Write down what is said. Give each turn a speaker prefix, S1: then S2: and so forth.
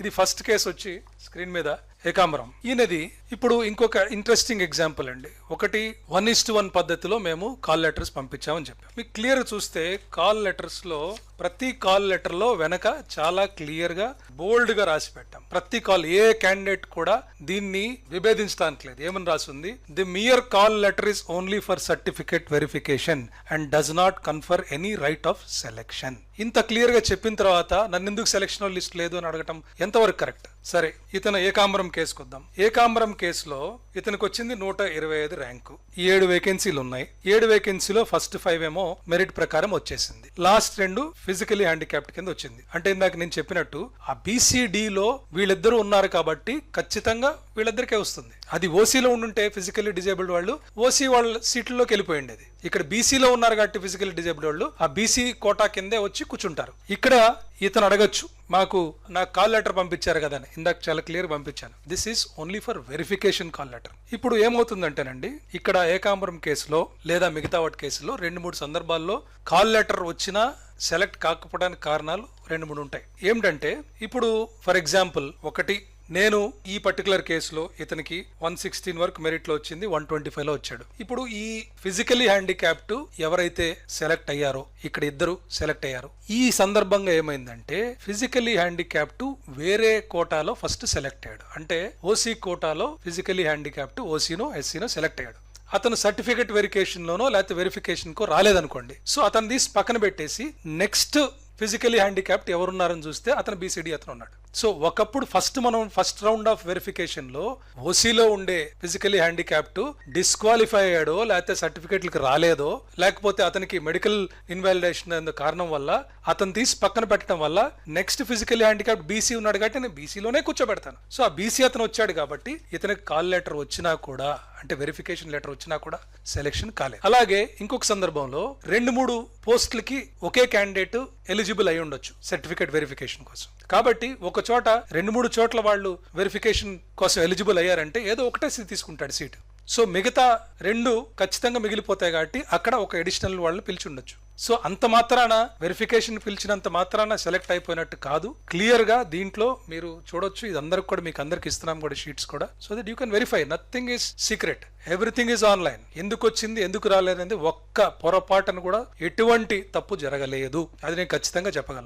S1: ఇది first case వచ్చి screen మీద ఏకాంబరం. ఈయనది ఇప్పుడు ఇంకొక ఇంట్రెస్టింగ్ ఎగ్జాంపుల్ అండి. ఒకటి 1:1 పద్ధతిలో మేము కాల్ లెటర్స్ పంపించామని చెప్పాం. మీకు క్లియర్ చూస్తే కాల్ లెటర్స్ లో ప్రతి కాల్ లెటర్ లో వెనక చాలా క్లియర్ గా బోల్డ్ గా రాసి పెట్టాం. ప్రతి కాల్ ఏ క్యాండిడేట్ కూడా దీన్ని విభేదించడానికి లేదు. ఏమని రాసింది? The mere call letter is only for certificate verification and does not confer any right of selection. ఇంత క్లియర్ గా చెప్పిన తర్వాత నన్ను ఎందుకు సెలక్షన్ లిస్ట్ లేదు అని అడగటం ఎంతవరకు కరెక్ట్? సరే, ఇతను ఏకాంబరం కేసుకు వద్దాం. ఏకాంబరం కేసులో ఇతనికి వచ్చింది 125 ర్యాంకు. 7 వేకెన్సీలు ఉన్నాయి. 7 వేకెన్సీలో ఫస్ట్ 5 ఏమో మెరిట్ ప్రకారం వచ్చేసింది. లాస్ట్ 2 ఫిజికలీ హ్యాండిక్యాప్డ్ కింద వచ్చింది. అంటే ఇందాక నేను చెప్పినట్టు ఆ బీసీడీలో వీళ్ళిద్దరూ ఉన్నారు కాబట్టి ఖచ్చితంగా వీళ్ళిద్దరికే వస్తుంది. అది ఓసీలో ఉండుంటే ఫిజికల్లీ డిజేబుల్డ్ వాళ్ళు ఓసీ వాళ్ళ సీట్లలోకి వెళ్ళిపోయి ఉండేది. ఇక్కడ బీసీలో ఉన్నారు కాబట్టి ఫిజికల్లీ డిజేబుల్డ్ వాళ్ళు ఆ బీసీ కోటా కిందే వచ్చి కూర్చుంటారు. ఇక్కడ ఇతను అడగచ్చు, నాకు కాల్ లెటర్ పంపించారు కదా అని. ఇందాక చాలా క్లియర్ పంపించాను. This is only for verification call letter. ఇప్పుడు ఏమవుతుందంటేనండి, ఇక్కడ ఏకాంబరం కేసులో లేదా మిగతా వాటి కేసులో 2-3 సందర్భాల్లో కాల్ లెటర్ వచ్చినా సెలెక్ట్ కాకపోవడానికి కారణాలు 2-3 ఉంటాయి. ఏమిటంటే ఇప్పుడు ఫర్ ఎగ్జాంపుల్, ఒకటి, నేను ఈ పర్టికులర్ కేసులో ఇతనికి 116 వరకు మెరిట్ లో వచ్చింది, 125 లో వచ్చాడు. ఇప్పుడు ఈ ఫిజికలీ హ్యాండిక్యాప్డ్ ఎవరైతే సెలెక్ట్ అయ్యారో, ఇక్కడ ఇద్దరు సెలెక్ట్ అయ్యారు. ఈ సందర్భంగా ఏమైందంటే ఫిజికలీ హ్యాండిక్యాప్డ్ వేరే కోటాలో ఫస్ట్ సెలెక్ట్ అయ్యాడు. అంటే ఓసీ కోటాలో ఫిజికలీ హ్యాండిక్యాప్డ్ ఓసీనో ఎస్సీనో సెలెక్ట్ అయ్యాడు. అతను సర్టిఫికేట్ వెరిఫికేషన్ లోనో లేకపోతే వెరిఫికేషన్ కో రాలేదనుకోండి. సో అతను తీసి పక్కన పెట్టేసి నెక్స్ట్ ఫిజికలీ హ్యాండిక్యాప్డ్ ఎవరున్నారని చూస్తే అతను బీసీడీ అతను ఉన్నాడు. సో ఒకప్పుడు మనం ఫస్ట్ రౌండ్ ఆఫ్ వెరిఫికేషన్ లో ఓసీలో ఉండే ఫిజికలీ హ్యాండిక్యాప్డ్ డిస్క్వాలిఫై అయ్యాడో లేకపోతే సర్టిఫికేట్లకు రాలేదో లేకపోతే అతనికి మెడికల్ ఇన్వాలిడేషన్ అనే కారణం వల్ల అతను తీసి పక్కన పెట్టడం వల్ల నెక్స్ట్ ఫిజికలీ హ్యాండిక్యాప్డ్ బీసీ ఉన్నాడు కాబట్టి నేను బీసీలోనే కూర్చోబెడతాను. సో ఆ బీసీ అతను వచ్చాడు కాబట్టి ఇతనికి కాల్ లెటర్ వచ్చినా కూడా, అంటే వెరిఫికేషన్ లెటర్ వచ్చినా కూడా సెలెక్షన్ కాలేదు. అలాగే ఇంకొక సందర్భంలో 2-3 పోస్టులకి ఒకే క్యాండిడేట్ ఎలిజిబుల్ అయి ఉండొచ్చు సర్టిఫికేట్ వెరిఫికేషన్ కోసం. కాబట్టి ఒక చోట 2-3 చోట్ల వాళ్ళు వెరిఫికేషన్ కోసం ఎలిజిబుల్ అయ్యారంటే ఏదో ఒకటే తీసుకుంటాడు సీటు. సో మిగతా 2 ఖచ్చితంగా మిగిలిపోతాయి కాబట్టి అక్కడ ఒక అడిషనల్ వాళ్ళు పిలిచి ఉండొచ్చు. సో అంత మాత్రాన వెరిఫికేషన్ పిలిచినంత మాత్రాన సెలెక్ట్ అయిపోయినట్టు కాదు. క్లియర్ గా దీంట్లో మీరు చూడొచ్చు. ఇది అందరికి కూడా మీకు అందరికి ఇస్తున్నాం కూడా షీట్స్ కూడా. So that you can verify. Nothing is secret, everything is online. ఎందుకు వచ్చింది ఎందుకు రాలేదంటే ఒక్క పొరపాటును కూడా ఎటువంటి తప్పు జరగలేదు. అది నేను ఖచ్చితంగా చెప్పగలను.